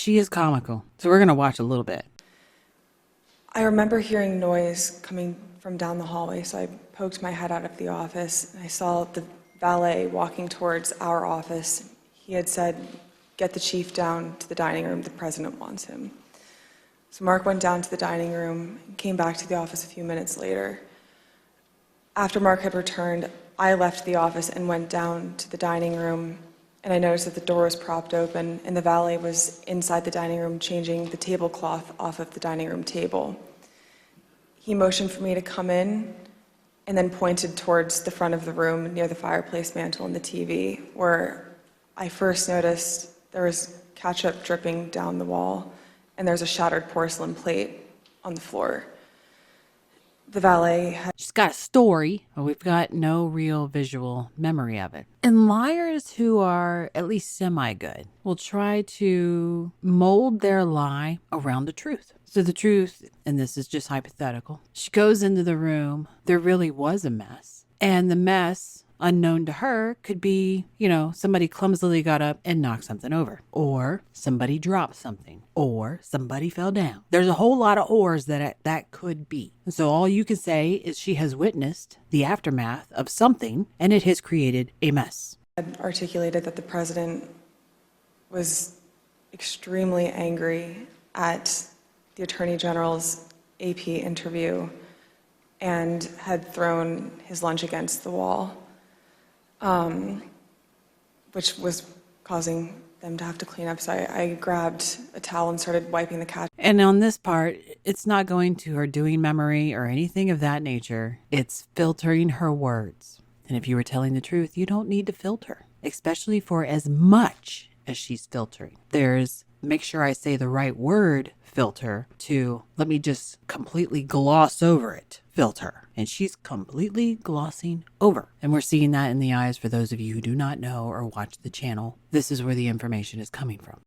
she is comical. So we're going to watch a little bit. I remember hearing noise coming from down the hallway, so I poked my head out of the office, and I saw the valet walking towards our office. He had said, "Get the chief down to the dining room, the president wants him." So Mark went down to the dining room and came back to the office a few minutes later. After Mark had returned, I left the office and went down to the dining room, and I noticed that the door was propped open and the valet was inside the dining room changing the tablecloth off of the dining room table. He motioned for me to come in and then pointed towards the front of the room near the fireplace mantle and the TV, where I first noticed there was ketchup dripping down the wall and there's a shattered porcelain plate on the floor. The valet had... She's got a story, but we've got no real visual memory of it. And liars who are at least semi-good will try to mold their lie around the truth. So the truth, and this is just hypothetical, she goes into the room, there really was a mess. And the mess, unknown to her, could be, somebody clumsily got up and knocked something over. Or somebody dropped something. Or somebody fell down. There's a whole lot of ors that could be. So all you can say is she has witnessed the aftermath of something and it has created a mess. Had articulated that the president was extremely angry at the Attorney General's AP interview and had thrown his lunch against the wall, which was causing them to have to clean up. So I grabbed a towel and started wiping the cat. And on this part, it's not going to her doing memory or anything of that nature. It's filtering her words. And if you were telling the truth, you don't need to filter, especially for as much as she's filtering. There's make sure I say the right word filter to let me just completely gloss over it filter. And she's completely glossing over. And we're seeing that in the eyes for those of you who do not know or watch the channel. This is where the information is coming from.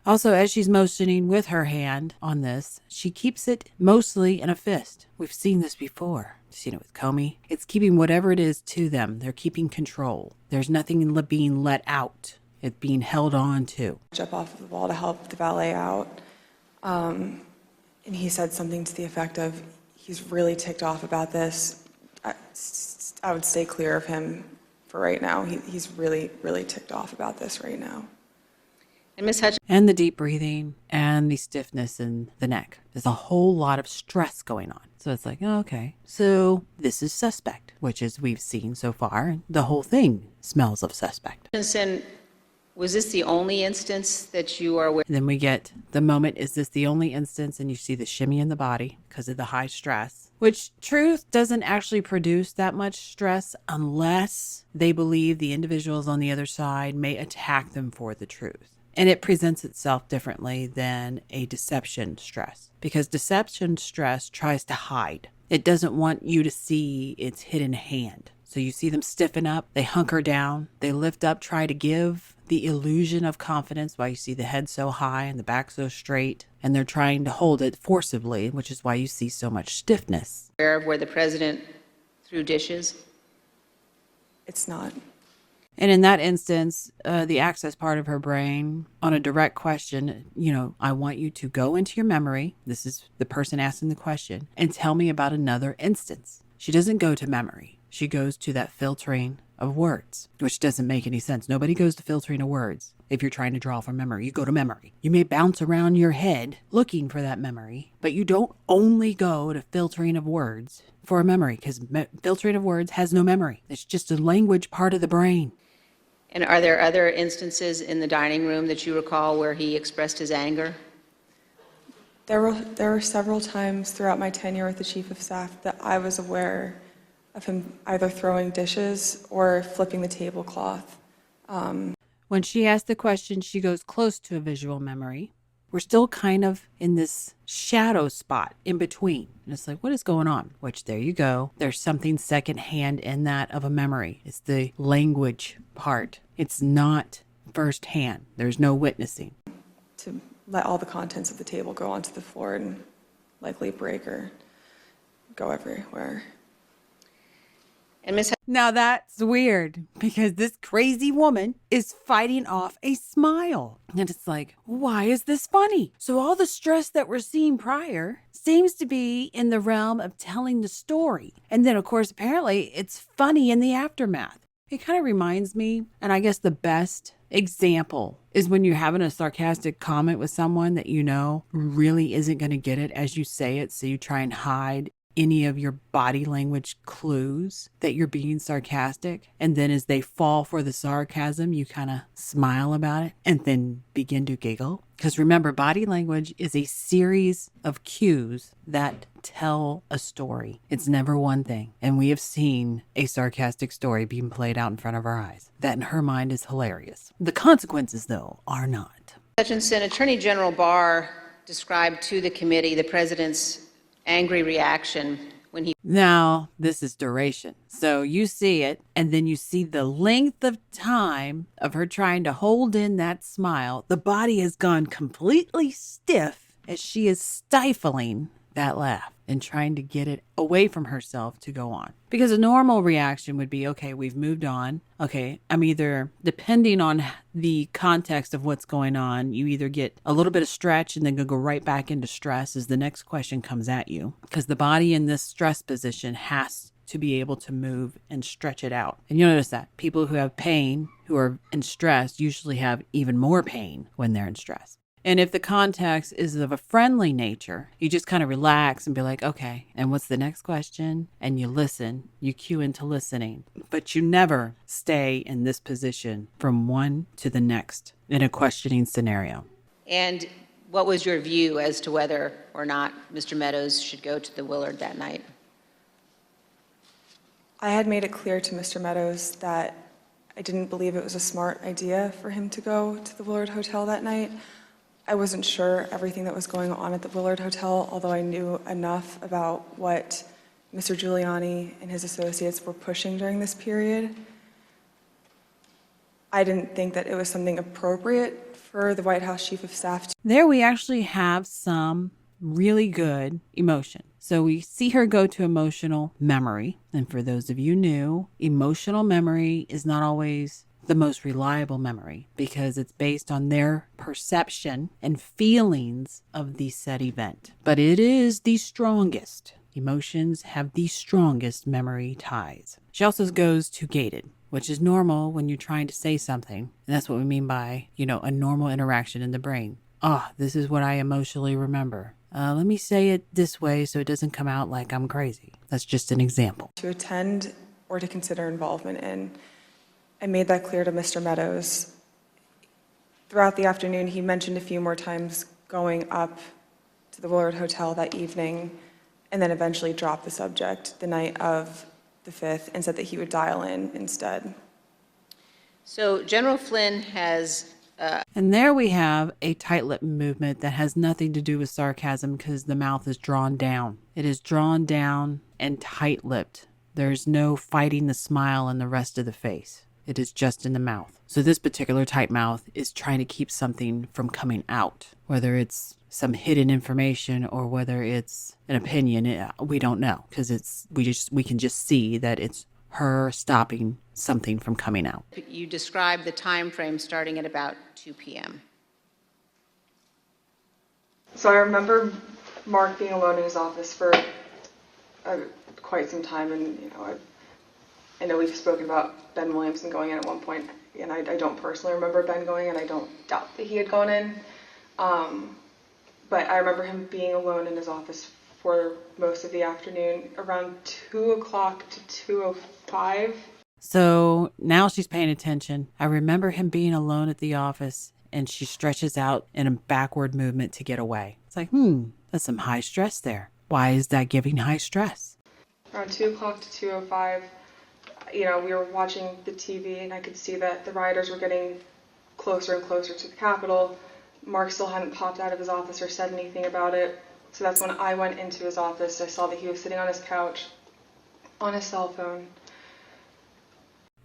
Also, as she's motioning with her hand on this, she keeps it mostly in a fist. We've seen this before. You've seen it with Comey. It's keeping whatever it is to them. They're keeping control. There's nothing being let out. It's being held on to. Jump off of the wall to help the valet out. And he said something to the effect of, he's really ticked off about this. I would stay clear of him for right now. He's really, really ticked off about this right now. And Ms. Hutchinson. And the deep breathing and the stiffness in the neck. There's a whole lot of stress going on. So it's like, oh, okay, so this is suspect, which is we've seen so far. The whole thing smells of suspect. Hutchinson, was this the only instance that you are aware? And then we get the moment, is this the only instance? And you see the shimmy in the body because of the high stress, which truth doesn't actually produce that much stress unless they believe the individuals on the other side may attack them for the truth. And it presents itself differently than a deception stress, because deception stress tries to hide. It doesn't want you to see its hidden hand. So you see them stiffen up, they hunker down, they lift up, try to give the illusion of confidence while you see the head so high and the back so straight, and they're trying to hold it forcibly, which is why you see so much stiffness. Aware of where the president threw dishes? It's not. And in that instance, the access part of her brain, on a direct question, I want you to go into your memory. This is the person asking the question, and tell me about another instance. She doesn't go to memory. She goes to that filtering of words, which doesn't make any sense. Nobody goes to filtering of words if you're trying to draw from memory. You go to memory. You may bounce around your head looking for that memory, but you don't only go to filtering of words for a memory, because filtering of words has no memory. It's just a language part of the brain. And are there other instances in the dining room that you recall where he expressed his anger? There were several times throughout my tenure with the Chief of Staff that I was aware of him either throwing dishes or flipping the tablecloth. When she asks the question, she goes close to a visual memory. We're still kind of in this shadow spot in between. And it's like, what is going on? Which, there you go. There's something secondhand in that of a memory. It's the language part. It's not firsthand. There's no witnessing. To let all the contents of the table go onto the floor and likely break or go everywhere. And Miss Now that's weird because this crazy woman is fighting off a smile. And it's like, why is this funny? So all the stress that we're seeing prior seems to be in the realm of telling the story. And then, of course, apparently it's funny in the aftermath. It kind of reminds me, and I guess the best example is when you're having a sarcastic comment with someone that you know really isn't going to get it as you say it. So you try and hide any of your body language clues that you're being sarcastic. And then as they fall for the sarcasm, you kind of smile about it and then begin to giggle. Because remember, body language is a series of cues that tell a story. It's never one thing. And we have seen a sarcastic story being played out in front of our eyes. That in her mind is hilarious. The consequences, though, are not. Hutchinson, Attorney General Barr described to the committee the president's angry reaction when he... Now, this is duration. So you see it, and then you see the length of time of her trying to hold in that smile. The body has gone completely stiff as she is stifling that laugh and trying to get it away from herself to go on. Because a normal reaction would be, okay, we've moved on. Okay, I'm either, depending on the context of what's going on, you either get a little bit of stretch and then go right back into stress as the next question comes at you. Because the body in this stress position has to be able to move and stretch it out. And you'll notice that people who have pain, who are in stress, usually have even more pain when they're in stress. And if the context is of a friendly nature, you just kind of relax and be like, okay, and what's the next question? And you listen, you cue into listening, but you never stay in this position from one to the next in a questioning scenario. And what was your view as to whether or not Mr. Meadows should go to the Willard that night? I had made it clear to Mr. Meadows that I didn't believe it was a smart idea for him to go to the Willard Hotel that night. I wasn't sure everything that was going on at the Willard Hotel, although I knew enough about what Mr. Giuliani and his associates were pushing during this period. I didn't think that it was something appropriate for the White House Chief of Staff to... There we actually have some really good emotion. So we see her go to emotional memory. And for those of you new, emotional memory is not always the most reliable memory because it's based on their perception and feelings of the said event. But it is the strongest. Emotions have the strongest memory ties. She also goes to gated, which is normal when you're trying to say something. And that's what we mean by, a normal interaction in the brain. This is what I emotionally remember. Let me say it this way so it doesn't come out like I'm crazy. That's just an example. To attend or to consider involvement in. I made that clear to Mr. Meadows. Throughout the afternoon, he mentioned a few more times going up to the Willard Hotel that evening and then eventually dropped the subject the night of the 5th and said that he would dial in instead. So General Flynn has... And there we have a tight-lip movement that has nothing to do with sarcasm because the mouth is drawn down. It is drawn down and tight-lipped. There's no fighting the smile in the rest of the face. It is just in the mouth. So this particular tight mouth is trying to keep something from coming out, whether it's some hidden information or whether it's an opinion. We don't know because we can just see that it's her stopping something from coming out. You described the time frame starting at about 2 p.m. So I remember Mark being alone in his office for quite some time, and I know we've spoken about Ben Williamson going in at one point, and I don't personally remember Ben going in. I don't doubt that he had gone in, but I remember him being alone in his office for most of the afternoon, around 2 o'clock to 2:05. So now she's paying attention. I remember him being alone at the office, and she stretches out in a backward movement to get away. It's like, that's some high stress there. Why is that giving high stress? Around 2 o'clock to 2:05, we were watching the TV, and I could see that the rioters were getting closer and closer to the Capitol. Mark still hadn't popped out of his office or said anything about it. So that's when I went into his office. I saw that he was sitting on his couch, on his cell phone.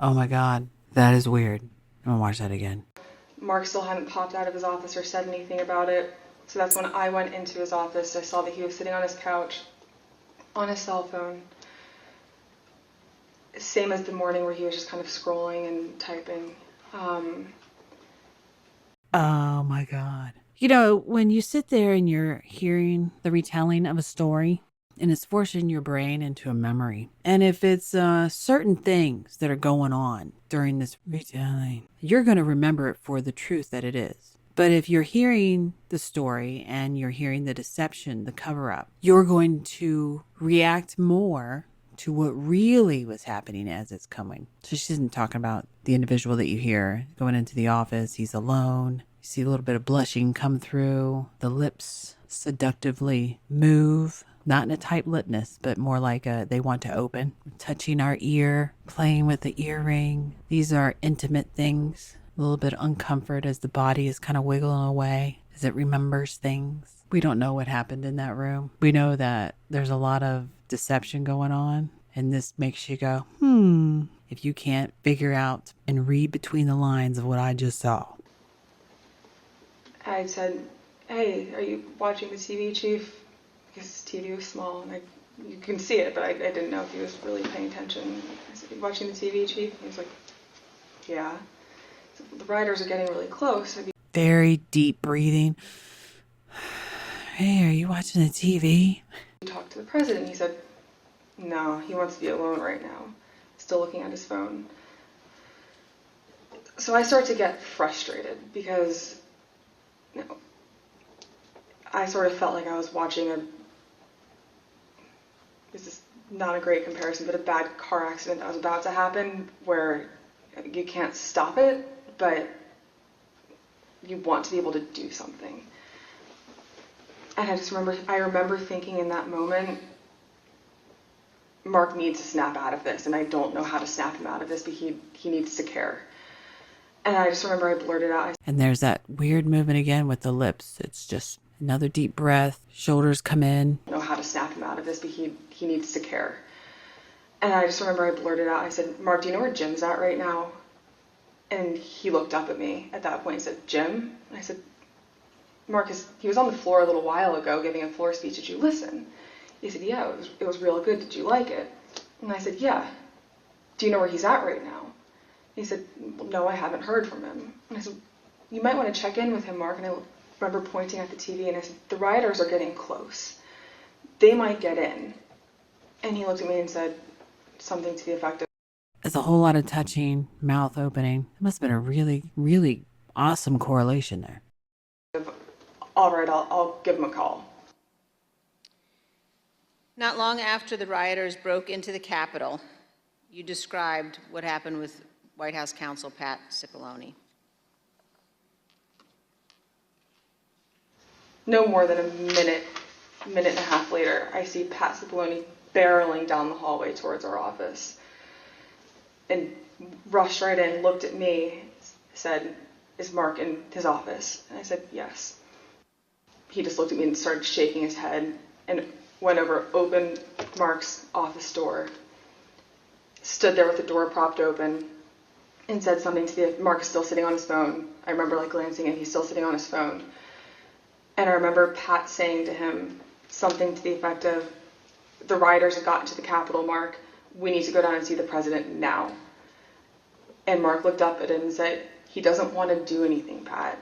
Oh my God, that is weird. I'm gonna watch that again. Mark still hadn't popped out of his office or said anything about it. So that's when I went into his office. I saw that he was sitting on his couch, on his cell phone. Same as the morning where he was just kind of scrolling and typing. Oh my God. You know, when you sit there and you're hearing the retelling of a story and it's forcing your brain into a memory, and if it's certain things that are going on during this retelling, you're going to remember it for the truth that it is. But if you're hearing the story and you're hearing the deception, the cover up, you're going to react more to what really was happening as it's coming. So she isn't talking about the individual that you hear going into the office. He's alone. You see a little bit of blushing come through. The lips seductively move. Not in a tight lipness, but more like they want to open. Touching our ear, playing with the earring. These are intimate things. A little bit of uncomfort as the body is kind of wiggling away as it remembers things. We don't know what happened in that room. We know that there's a lot of deception going on, and this makes you go, if you can't figure out and read between the lines of what I just saw. I said, "Hey, are you watching the TV, Chief?" Because his TV was small, and you can see it, but I didn't know if he was really paying attention. I said, "You watching the TV, Chief?" And he was like, "Yeah." I said, "The riders are getting really close." Very deep breathing. Hey, are you watching the TV? You talked to the president. He said, "No, he wants to be alone right now." Still looking at his phone. So I start to get frustrated because, I sort of felt like I was watching this is not a great comparison, but a bad car accident that was about to happen where you can't stop it, but you want to be able to do something. And I remember thinking in that moment, Mark needs to snap out of this, and I don't know how to snap him out of this, but he needs to care. And I just remember I blurted out. And there's that weird movement again with the lips. It's just another deep breath. Shoulders come in. I don't know how to snap him out of this, but he needs to care. And I just remember I blurted out. I said, "Mark, do you know where Jim's at right now?" And he looked up at me at that point and said, "Jim?" And I said, "Mark, he was on the floor a little while ago giving a floor speech. Did you listen?" He said, "Yeah, it was real good. Did you like it?" And I said, "Yeah. Do you know where he's at right now?" He said, "Well, no, I haven't heard from him." And I said, "You might want to check in with him, Mark." And I remember pointing at the TV and I said, "The rioters are getting close. They might get in." And he looked at me and said something to the effect of, It's a whole lot of touching, mouth opening. It must have been a really, really awesome correlation there. "All right, I'll give him a call." Not long after the rioters broke into the Capitol, you described what happened with White House counsel Pat Cipollone. No more than a minute and a half later, I see Pat Cipollone barreling down the hallway towards our office and rushed right in, looked at me, said, "Is Mark in his office?" And I said, "Yes." He just looked at me and started shaking his head and went over, opened Mark's office door, stood there with the door propped open, and said something to Mark is still sitting on his phone. I remember glancing and he's still sitting on his phone. And I remember Pat saying to him something to the effect of, "The rioters have gotten to the Capitol, Mark. We need to go down and see the president now." And Mark looked up at him and said, "He doesn't want to do anything, Pat."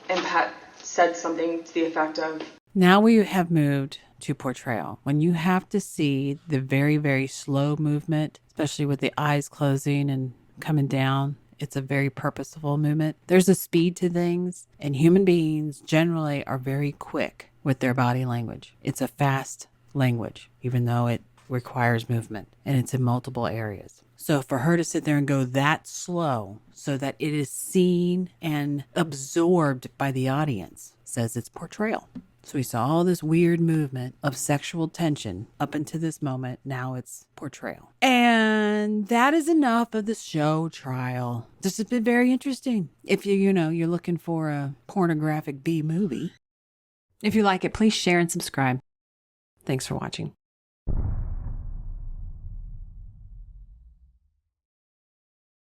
And Pat said something to the effect of, Now we have moved to portrayal. When you have to see the very, very slow movement, especially with the eyes closing and coming down, it's a very purposeful movement. There's a speed to things, and human beings generally are very quick with their body language. It's a fast language, even though it requires movement, and it's in multiple areas. So for her to sit there and go that slow so that it is seen and absorbed by the audience says it's portrayal. So we saw all this weird movement of sexual tension up until this moment. Now it's portrayal. And that is enough of the show trial. This has been very interesting. If you're looking for a pornographic B movie. If you like it, please share and subscribe. Thanks for watching.